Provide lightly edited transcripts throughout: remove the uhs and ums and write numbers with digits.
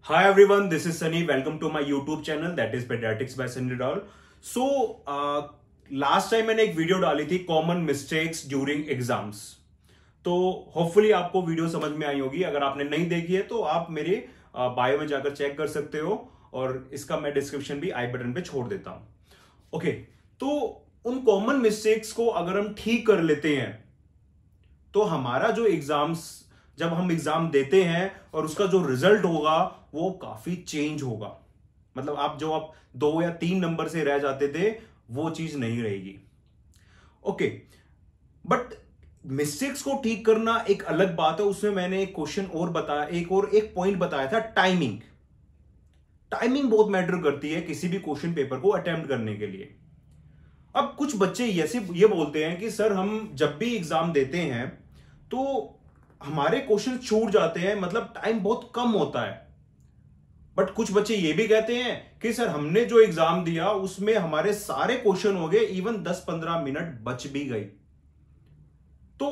Hi everyone, this is Sunny. Welcome to my YouTube channel that is Pediatrics by Sunny Doll. Last time मैंने एक video डाली थी common mistakes during exams. तो hopefully आपको video समझ में आई होगी. अगर आपने नहीं देखी है तो आप मेरे बायो में जाकर चेक कर सकते हो और इसका मैं डिस्क्रिप्शन भी आई बटन पे छोड़ देता हूं. ओके, तो उन कॉमन मिस्टेक्स को अगर हम ठीक कर लेते हैं तो हमारा जो एग्जाम्स, जब हम एग्जाम देते हैं और उसका जो रिजल्ट होगा वो काफी चेंज होगा. मतलब आप 2 या 3 नंबर से रह जाते थे वो चीज नहीं रहेगी. ओके, बट मिस्टेक्स को ठीक करना एक अलग बात है. उसमें मैंने एक क्वेश्चन और बताया, एक पॉइंट बताया था, टाइमिंग. टाइमिंग बहुत मैटर करती है किसी भी क्वेश्चन पेपर को अटेम्प्ट करने के लिए. अब कुछ बच्चे ये बोलते हैं कि सर हम जब भी एग्जाम देते हैं तो हमारे क्वेश्चन छूट जाते हैं, मतलब टाइम बहुत कम होता है. बट कुछ बच्चे ये भी कहते हैं कि सर हमने जो एग्जाम दिया उसमें हमारे सारे क्वेश्चन हो गए, इवन 10-15 मिनट बच भी गई. तो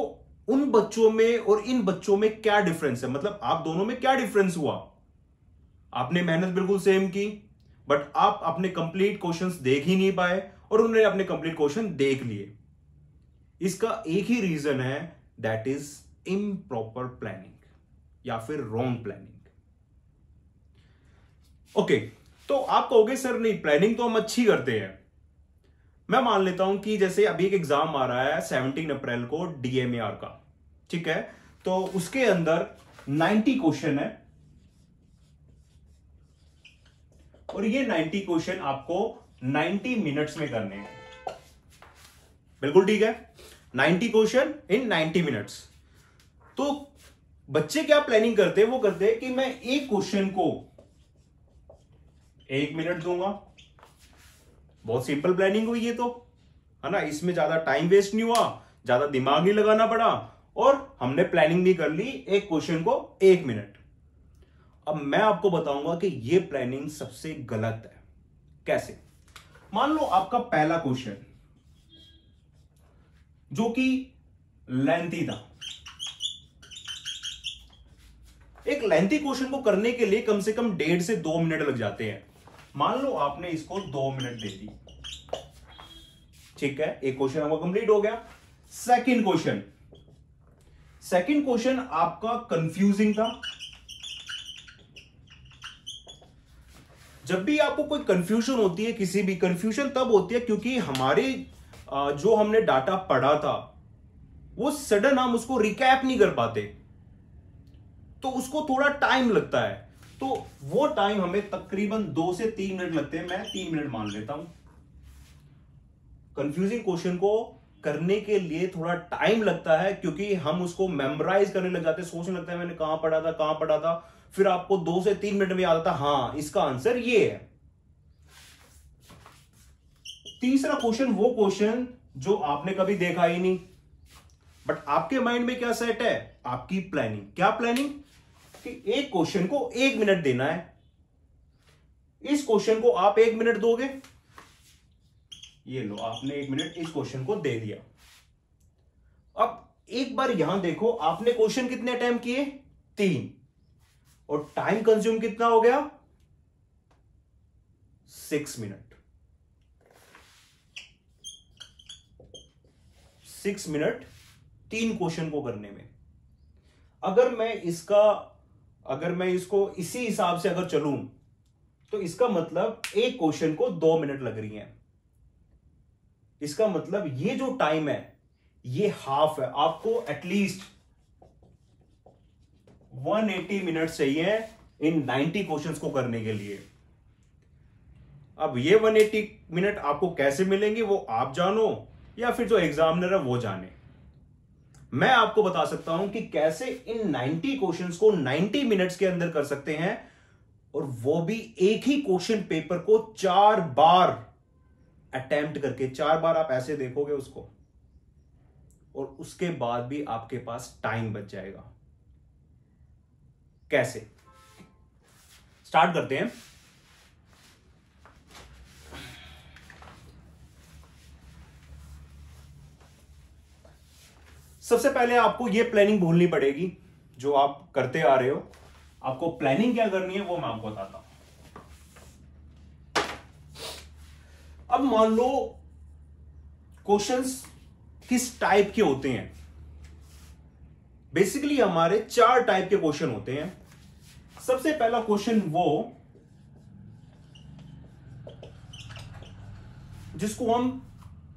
उन बच्चों में और इन बच्चों में क्या डिफरेंस है? मतलब आप दोनों में क्या डिफरेंस हुआ? आपने मेहनत बिल्कुल सेम की बट आप अपने कंप्लीट क्वेश्चंस देख ही नहीं पाए और उन्होंने अपने कंप्लीट क्वेश्चन देख लिए. इसका एक ही रीजन है, दैट इज इम्प्रॉपर प्लानिंग या फिर रॉन्ग प्लानिंग. ओके, तो आप कहोगे सर नहीं, प्लानिंग तो हम अच्छी करते हैं. मैं मान लेता हूं कि जैसे अभी एक एग्जाम आ रहा है 17 अप्रैल को DMAR का, ठीक है. तो उसके अंदर 90 क्वेश्चन है और ये 90 क्वेश्चन आपको 90 मिनट्स में करने हैं. बिल्कुल ठीक है, 90 क्वेश्चन इन 90 मिनट्स. तो बच्चे क्या प्लानिंग करते हैं? वो करते हैं कि मैं एक क्वेश्चन को 1 मिनट दूंगा. बहुत सिंपल प्लानिंग हुई ये तो, है ना. इसमें ज्यादा टाइम वेस्ट नहीं हुआ, ज्यादा दिमाग नहीं लगाना पड़ा और हमने प्लानिंग भी कर ली, एक क्वेश्चन को 1 मिनट. अब मैं आपको बताऊंगा कि ये प्लानिंग सबसे गलत है. कैसे? मान लो आपका पहला क्वेश्चन जो कि लेंथी था. एक लेंथी क्वेश्चन को करने के लिए कम से कम 1.5 से 2 मिनट लग जाते हैं. मान लो आपने इसको 2 मिनट दे दी, ठीक है, एक क्वेश्चन आपका कंप्लीट हो गया. सेकंड क्वेश्चन आपका कंफ्यूजिंग था. जब भी आपको कोई कंफ्यूजन होती है, किसी भी कंफ्यूजन तब होती है क्योंकि हमारे जो हमने डाटा पढ़ा था वो सडन हम उसको रिकैप नहीं कर पाते, तो उसको थोड़ा टाइम लगता है. तो वो टाइम हमें तकरीबन 2 से 3 मिनट लगते हैं. मैं 3 मिनट मान लेता हूं. कंफ्यूजिंग क्वेश्चन को करने के लिए थोड़ा टाइम लगता है क्योंकि हम उसको मेमोराइज करने लग जाते हैं, सोचने लगता है मैंने कहां पढ़ा था. फिर आपको 2 से 3 मिनट में याद आता, हाँ इसका आंसर ये है. तीसरा क्वेश्चन वो क्वेश्चन जो आपने कभी देखा ही नहीं बट आपके माइंड में क्या सेट है? आपकी प्लानिंग. क्या प्लानिंग? कि एक क्वेश्चन को 1 मिनट देना है. इस क्वेश्चन को आप 1 मिनट दोगे, ये लो आपने 1 मिनट इस क्वेश्चन को दे दिया. अब एक बार यहां देखो, आपने क्वेश्चन कितने अटेम्प्ट किए? 3. और टाइम कंज्यूम कितना हो गया? 6 मिनट. 6 मिनट 3 क्वेश्चन को करने में. अगर मैं इसको इसी हिसाब से अगर चलूं तो इसका मतलब एक क्वेश्चन को 2 मिनट लग रही हैं. इसका मतलब ये जो टाइम है ये हाफ है. आपको एटलीस्ट 180 मिनट चाहिए इन 90 क्वेश्चंस को करने के लिए. अब ये 180 मिनट आपको कैसे मिलेंगे वो आप जानो या फिर जो एग्जामिनर है वो जाने. मैं आपको बता सकता हूं कि कैसे इन 90 क्वेश्चंस को 90 मिनट्स के अंदर कर सकते हैं, और वो भी एक ही क्वेश्चन पेपर को 4 बार अटेम्प्ट करके. 4 बार आप ऐसे देखोगे उसको और उसके बाद भी आपके पास टाइम बच जाएगा. कैसे? स्टार्ट करते हैं. सबसे पहले आपको यह प्लानिंग भूलनी पड़ेगी जो आप करते आ रहे हो. आपको प्लानिंग क्या करनी है वो मैं आपको बताता हूं। अब मान लो क्वेश्चंस किस टाइप के होते हैं। बेसिकली हमारे 4 टाइप के क्वेश्चन होते हैं। सबसे पहला क्वेश्चन वो जिसको हम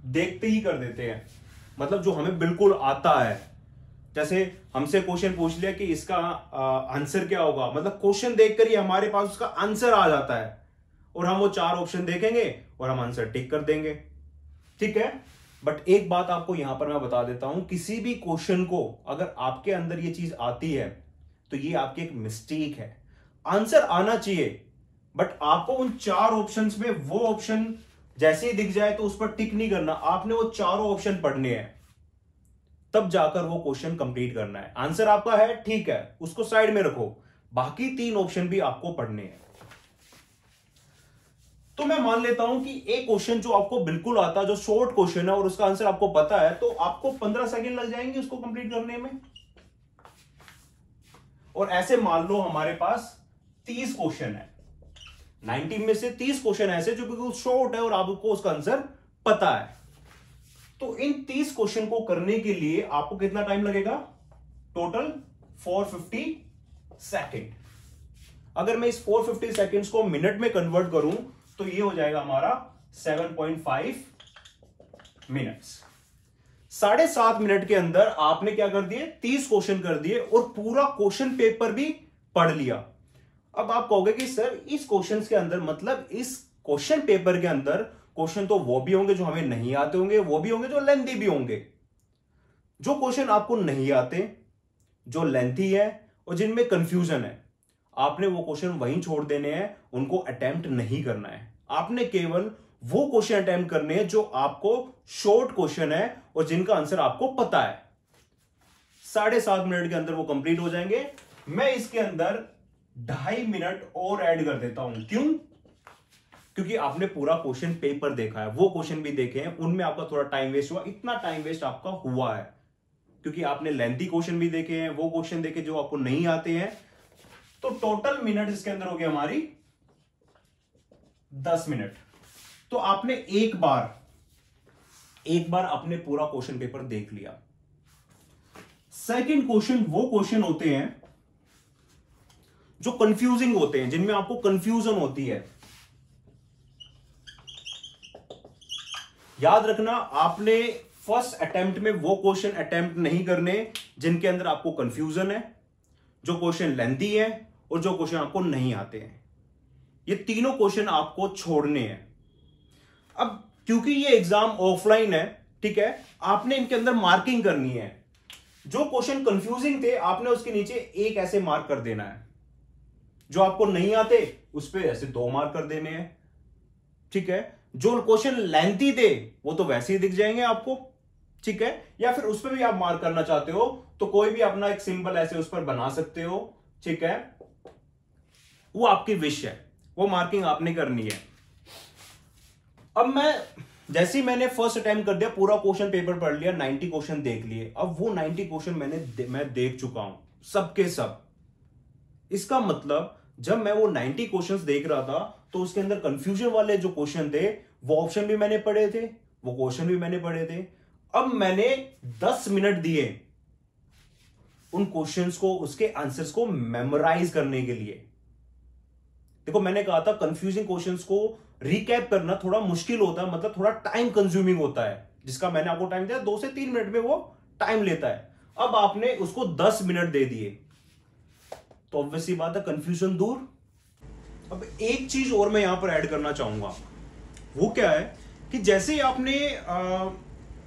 देखते ही कर देते हैं, मतलब जो हमें बिल्कुल आता है। जैसे हमसे क्वेश्चन पूछ लिया कि इसका आंसर क्या होगा, मतलब क्वेश्चन देखकर ही हमारे पास उसका आंसर आ जाता है और हम वो 4 ऑप्शन देखेंगे और हम आंसर टिक कर देंगे, ठीक है। बट एक बात आपको यहां पर मैं बता देता हूं, किसी भी क्वेश्चन को अगर आपके अंदर ये चीज आती है तो ये आपकी एक मिस्टेक है। आंसर आना चाहिए, बट आपको उन 4 ऑप्शंस में वो ऑप्शन जैसे ही दिख जाए तो उस पर टिक नहीं करना। आपने वो चारों ऑप्शन पढ़ने हैं, तब जाकर वो क्वेश्चन कंप्लीट करना है। आंसर आपका है, ठीक है, उसको साइड में रखो, बाकी 3 ऑप्शन भी आपको पढ़ने हैं। तो मैं मान लेता हूं कि एक क्वेश्चन जो आपको बिल्कुल आता है, जो शॉर्ट क्वेश्चन है और उसका आंसर आपको पता है, तो आपको 15 सेकंड लग जाएंगे उसको कंप्लीट करने में। और ऐसे मान लो हमारे पास 30 क्वेश्चन है, 90 में से 30 क्वेश्चन ऐसे जो बिल्कुल शॉर्ट है और आपको उसका आंसर पता है। तो इन 30 क्वेश्चन को करने के लिए आपको कितना टाइम लगेगा? Total 450 second. अगर मैं इस 450 सेकेंड्स को मिनट में कन्वर्ट करूं तो ये हो जाएगा हमारा 7.5 मिनट्स। 7.5 मिनट के अंदर आपने क्या कर दिए? 30 क्वेश्चन कर दिए और पूरा क्वेश्चन पेपर भी पढ़ लिया। अब आप कहोगे कि सर इस क्वेश्चन के अंदर, मतलब इस क्वेश्चन पेपर के अंदर क्वेश्चन तो वो भी होंगे जो हमें नहीं आते होंगे, वो भी होंगे जो लेंथी भी होंगे। जो क्वेश्चन आपको नहीं आते, जो लेंथी है और जिनमें कंफ्यूजन है, आपने वो क्वेश्चन वहीं छोड़ देने हैं, उनको अटेम्प्ट नहीं करना है। आपने केवल वो क्वेश्चन अटेम्प्ट करने हैं जो आपको शॉर्ट क्वेश्चन है और जिनका आंसर आपको पता है। 7.5 मिनट के अंदर वो कंप्लीट हो जाएंगे। मैं इसके अंदर 2.5 मिनट और ऐड कर देता हूं। क्यों? क्योंकि आपने पूरा क्वेश्चन पेपर देखा है, वो क्वेश्चन भी देखे हैं, उनमें आपका थोड़ा टाइम वेस्ट हुआ। इतना टाइम वेस्ट आपका हुआ है क्योंकि आपने लेंथी क्वेश्चन भी देखे हैं, वो क्वेश्चन देखे जो आपको नहीं आते हैं। तो टोटल मिनट इसके अंदर हो गया हमारी 10 मिनट। तो आपने एक बार आपने पूरा क्वेश्चन पेपर देख लिया। सेकंड क्वेश्चन वो क्वेश्चन होते हैं जो कंफ्यूजिंग होते हैं, जिनमें आपको कंफ्यूजन होती है। याद रखना, आपने फर्स्ट अटेम्प्ट में वो क्वेश्चन अटेम्प्ट नहीं करने जिनके अंदर आपको कंफ्यूजन है, जो क्वेश्चन लेंथी है और जो क्वेश्चन आपको नहीं आते हैं। ये तीनों क्वेश्चन आपको छोड़ने हैं। अब क्योंकि ये एग्जाम ऑफलाइन है, ठीक है, आपने इनके अंदर मार्किंग करनी है। जो क्वेश्चन कंफ्यूजिंग थे आपने उसके नीचे एक ऐसे मार्क कर देना है, जो आपको नहीं आते उस पर ऐसे 2 मार्क कर देने हैं, ठीक है। जो क्वेश्चन लेंथी थे वो तो वैसे ही दिख जाएंगे आपको, ठीक है। या फिर उस पर भी आप मार्क करना चाहते हो तो कोई भी अपना एक सिंबल ऐसे उस पर बना सकते हो, ठीक है। वो आपकी विश है, वो मार्किंग आपने करनी है। अब जैसे ही मैंने फर्स्ट अटेम्प्ट कर दिया, पूरा क्वेश्चन पेपर पढ़ लिया, 90 क्वेश्चन देख लिए। अब वो 90 क्वेश्चन मैं देख चुका हूं, सबके सब। इसका मतलब जब मैं वो 90 क्वेश्चंस देख रहा था तो उसके अंदर कंफ्यूजन वाले जो क्वेश्चन थे वो ऑप्शन भी मैंने पढ़े थे, वो क्वेश्चन भी मैंने पढ़े थे। अब मैंने 10 मिनट दिए उन क्वेश्चंस को, उसके आंसर्स को मेमोराइज करने के लिए। देखो, मैंने कहा था कंफ्यूजिंग क्वेश्चंस को रिकैप करना थोड़ा मुश्किल होता है, मतलब थोड़ा टाइम कंज्यूमिंग होता है, जिसका मैंने आपको टाइम दिया 2 से 3 मिनट में वो टाइम लेता है। अब आपने उसको 10 मिनट दे दिए तो ऑब्वियसली बात है कंफ्यूजन दूर। अब एक चीज और मैं यहां पर ऐड करना चाहूंगा, वो क्या है कि जैसे ही आपने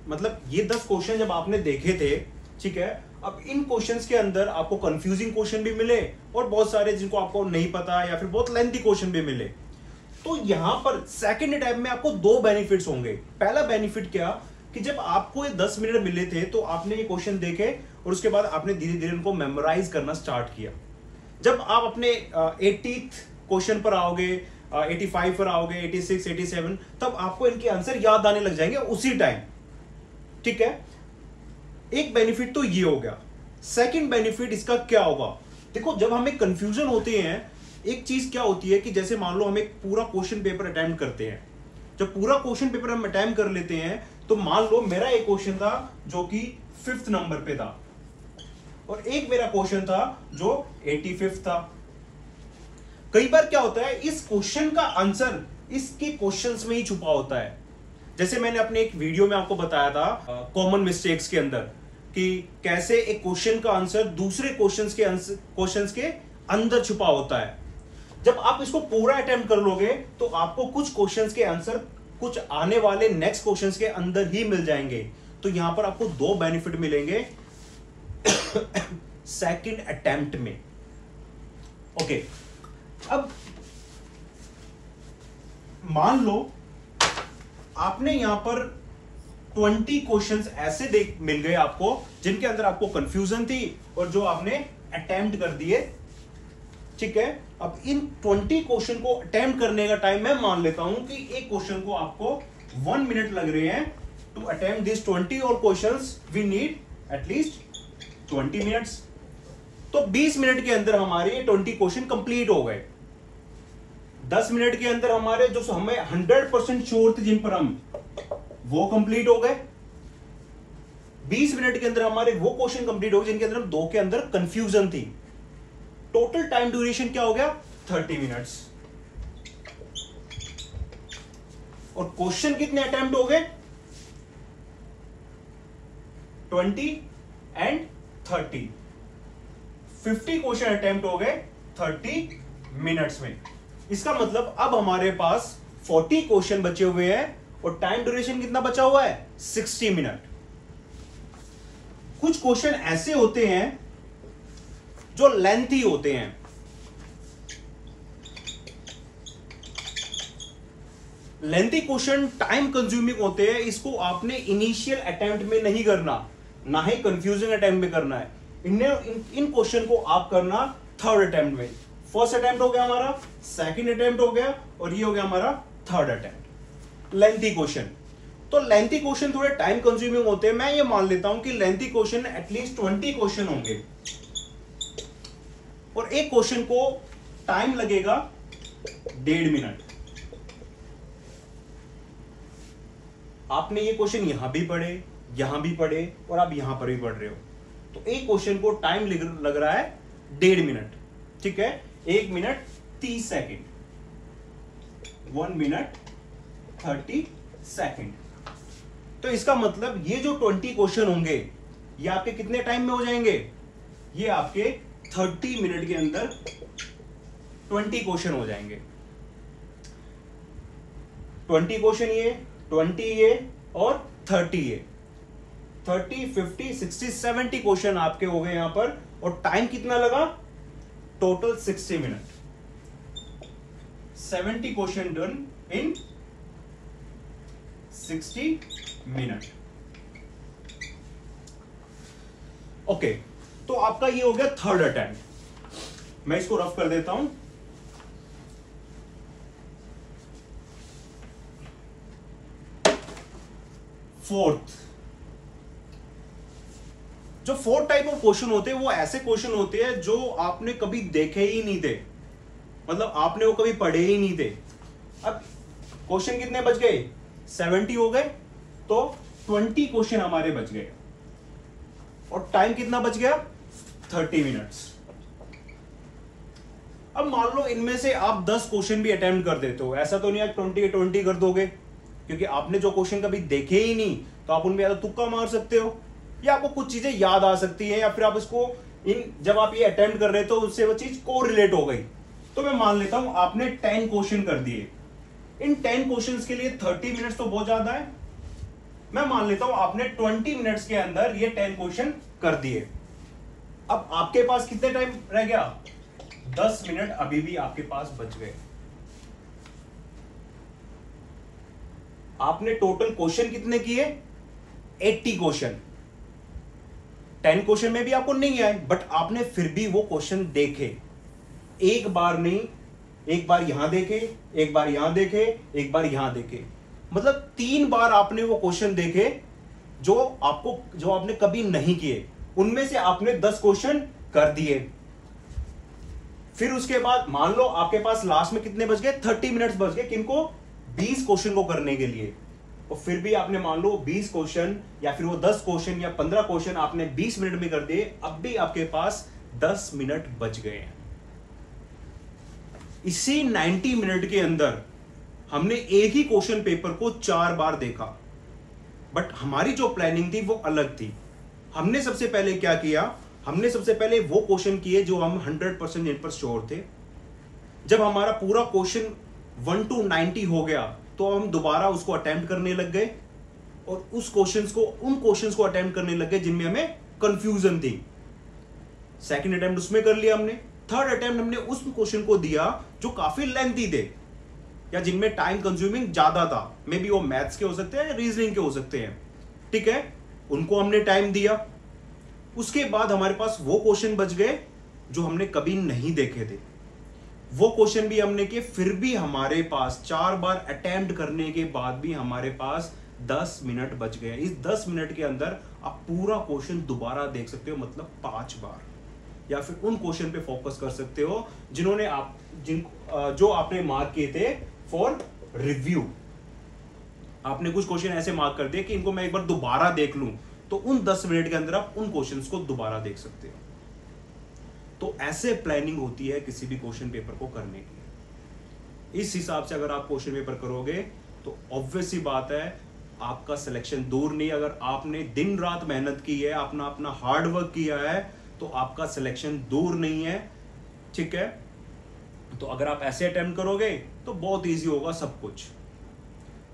मतलब ये 10 क्वेश्चन जब आपने देखे थे, ठीक है, अब इन क्वेश्चंस के अंदर आपको कंफ्यूजिंग क्वेश्चन भी मिले और बहुत सारे जिनको आपको नहीं पता या फिर बहुत लेंथी क्वेश्चन भी मिले। तो यहां पर सेकंड अटेम्प्ट में आपको 2 बेनिफिट्स होंगे। पहला बेनिफिट क्या कि जब आपको ये 10 मिनट मिले थे तो आपने ये क्वेश्चन देखे और उसके बाद आपने धीरे धीरे उनको मेमोराइज करना स्टार्ट किया। जब आप अपने 80th क्वेश्चन पर आओगे, 85 पर आओगे, 86, 87, तब आपको इनके आंसर याद आने लग जाएंगे उसी टाइम, ठीक है। एक बेनिफिट तो ये हो गया। सेकंड बेनिफिट इसका क्या होगा देखो जब हमें कंफ्यूजन होते हैं, एक चीज क्या होती है कि जैसे मान लो हम एक पूरा क्वेश्चन पेपर अटेम्प्ट करते हैं, जब पूरा क्वेश्चन पेपर हम अटेम्प्ट कर लेते हैं तो मान लो मेरा एक क्वेश्चन था जो कि 5th नंबर पे था और एक मेरा क्वेश्चन था जो 85 था। कई बार क्या होता है, इस क्वेश्चन का आंसर इसके क्वेश्चंस में ही छुपा होता है। जैसे मैंने अपने एक वीडियो में आपको बताया था कॉमन मिस्टेक्स के अंदर कि कैसे एक क्वेश्चन का आंसर दूसरे क्वेश्चंस के अंदर छुपा होता है। जब आप इसको पूरा अटेम्प्ट कर लोगे तो आपको कुछ क्वेश्चंस के आंसर कुछ आने वाले नेक्स्ट क्वेश्चंस के अंदर ही मिल जाएंगे। तो यहां पर आपको 2 बेनिफिट मिलेंगे सेकंड अटेम्प्ट में। ओके, अब मान लो आपने यहां पर 20 क्वेश्चंस ऐसे मिल गए आपको जिनके अंदर आपको कंफ्यूजन थी और जो आपने अटेम्प्ट कर दिए। ठीक है, अब इन 20 क्वेश्चन को अटेम्प्ट करने का टाइम मैं मान लेता हूं कि एक क्वेश्चन को आपको 1 मिनट लग रहे हैं। टू अटेम्प्ट दिस 20 और questions we need at least 20 minutes. तो 20 मिनट के अंदर हमारे 20 क्वेश्चन कंप्लीट हो गए। 10 मिनट के अंदर हमारे जो हमें 100% श्योर थे जिन पर हम, वो कंप्लीट हो गए। 20 मिनट के अंदर हमारे वो क्वेश्चन कंप्लीट हो गए जिनके अंदर हम 2 के अंदर कंफ्यूजन थी। टोटल टाइम ड्यूरेशन क्या हो गया, 30 मिनट्स। और क्वेश्चन कितने अटेम्प्ट हो गए, 20 एंड 30। 50 क्वेश्चन अटेम्प्ट हो गए 30 मिनट्स में। इसका मतलब अब हमारे पास 40 क्वेश्चन बचे हुए हैं और टाइम ड्यूरेशन कितना बचा हुआ है, 60 मिनट। कुछ क्वेश्चन ऐसे होते हैं जो लेंथी होते हैं। लेंथी क्वेश्चन टाइम कंज्यूमिंग होते हैं। इसको आपने इनिशियल अटेम्प्ट में नहीं करना, ना ही कंफ्यूजिंग अटेम्प्ट में करना है। इन क्वेश्चन को आप करना थर्ड अटेम्प्ट में। फर्स्ट अटेम्प्ट हो गया हमारा, सेकंड अटेम्प्ट हो गया और ये हो गया हमारा थर्ड अटेम्प्ट। लेंथी क्वेश्चन, तो लेंथी क्वेश्चन थोड़े टाइम कंज्यूमिंग होते हैं। मैं ये मान लेता हूं कि लेंथी क्वेश्चन एटलीस्ट 20 क्वेश्चन होंगे और एक क्वेश्चन को टाइम लगेगा 1.5 मिनट। आपने ये क्वेश्चन यहां भी पढ़े, यहां भी पढ़े और आप यहां पर भी पढ़ रहे हो, तो एक क्वेश्चन को टाइम लग रहा है 1.5 मिनट। ठीक है, 1 मिनट 30 सेकेंड, 1 मिनट 30 सेकेंड। तो इसका मतलब ये जो 20 क्वेश्चन होंगे ये आपके कितने टाइम में हो जाएंगे, ये आपके 30 मिनट के अंदर 20 क्वेश्चन हो जाएंगे। 20 क्वेश्चन ये, 20 ये और 30 ये, 30, 50, 60, 70 क्वेश्चन आपके हो गए यहां पर। और टाइम कितना लगा, total 60 minute. 70 question done in 60 minute. Okay, तो आपका ये हो गया थर्ड अटेम्प्ट। मैं इसको रफ कर देता हूं। फोर्थ, जो 4 टाइप ऑफ क्वेश्चन होते हैं वो ऐसे क्वेश्चन होते हैं जो आपने कभी देखे ही नहीं थे, मतलब आपने वो कभी पढ़े ही नहीं थे। अब क्वेश्चन कितने बच गए, 70 हो गए, तो 20 क्वेश्चन हमारे बच गए और टाइम कितना बच गया, 30 मिनट्स। अब मान लो इनमें से आप 10 क्वेश्चन भी अटेम्प्ट कर देते हो, ऐसा तो नहीं आप 20 कर दोगे, क्योंकि आपने जो क्वेश्चन कभी देखे ही नहीं तो आप उनमें या तो तुक्का मार सकते हो या आपको कुछ चीजें याद आ सकती हैं, या फिर आप इसको जब आप ये अटेम्प्ट कर रहे हो तो उससे वो चीज को रिलेट हो गई। तो मैं मान लेता हूं आपने 10 क्वेश्चन कर दिए। इन 10 क्वेश्चंस के लिए 30 मिनट्स तो बहुत ज्यादा है। मैं मान लेता हूं आपने 20 मिनट्स के अंदर ये 10 क्वेश्चन कर दिए। अब आपके पास कितने टाइम रह गया, 10 मिनट अभी भी आपके पास बच गए। आपने टोटल क्वेश्चन कितने किए, 80 क्वेश्चन। 10 क्वेश्चन में भी आपको नहीं आए, बट आपने फिर भी वो क्वेश्चन देखे, एक बार नहीं, एक बार यहां देखे, एक बार यहां देखे, एक बार यहां देखे, मतलब 3 बार आपने वो क्वेश्चन देखे जो आपने कभी नहीं किए। उनमें से आपने 10 क्वेश्चन कर दिए। फिर उसके बाद मान लो आपके पास लास्ट में कितने बच गए, 30 मिनट्स बच गए, किनको, 20 क्वेश्चन को करने के लिए। और फिर भी आपने मान लो 20 क्वेश्चन या फिर वो 10 क्वेश्चन या 15 क्वेश्चन आपने 20 मिनट में कर दिए, अब भी आपके पास 10 मिनट बच गए हैं। इसी 90 मिनट के अंदर हमने एक ही क्वेश्चन पेपर को 4 बार देखा, बट हमारी जो प्लानिंग थी वो अलग थी। हमने सबसे पहले क्या किया, हमने सबसे पहले वो क्वेश्चन किए जो हम 100% इन पर श्योर थे। जब हमारा पूरा क्वेश्चन 1 to 90 हो गया तो हम दोबारा उसको अटेम्प्ट करने लग गए और उन क्वेश्चंस को अटेम्प्ट करने लग गए जिनमें हमें कंफ्यूजन थी। सेकंड अटेम्प्ट उसमें कर लिया हमने। थर्ड अटेम्प्ट हमने उस क्वेश्चन को दिया जो काफी लेंथी थे या जिनमें टाइम कंज्यूमिंग ज्यादा था, मे बी वो मैथ्स के हो सकते हैं या रीजनिंग के हो सकते हैं, ठीक है, उनको हमने टाइम दिया। उसके बाद हमारे पास वो क्वेश्चन बच गए जो हमने कभी नहीं देखे थे, वो क्वेश्चन भी हमने किए, फिर भी हमारे पास 4 बार अटेम्प्ट करने के बाद भी हमारे पास 10 मिनट बच गए। इस 10 मिनट के अंदर आप पूरा क्वेश्चन दोबारा देख सकते हो, मतलब 5 बार, या फिर उन क्वेश्चन पे फोकस कर सकते हो जो आपने मार्क किए थे फॉर रिव्यू। आपने कुछ क्वेश्चन ऐसे मार्क कर दिए कि इनको मैं एक बार दोबारा देख लूं, तो उन 10 मिनट के अंदर आप उन क्वेश्चंस को दोबारा देख सकते हो। तो ऐसे प्लानिंग होती है किसी भी क्वेश्चन पेपर को करने की। इस हिसाब से अगर आप क्वेश्चन पेपर करोगे तो ऑब्वियस ही बात है आपका सिलेक्शन दूर नहीं। अगर आपने दिन रात मेहनत की है, अपना हार्ड वर्क किया है, तो आपका सिलेक्शन दूर नहीं है, ठीक है। तो अगर आप ऐसे अटेम्प्ट करोगे तो बहुत इजी होगा सब कुछ।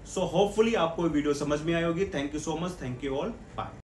सो होपफुली आपको वीडियो समझ में आई होगी। Thank you so much, thank you all, bye.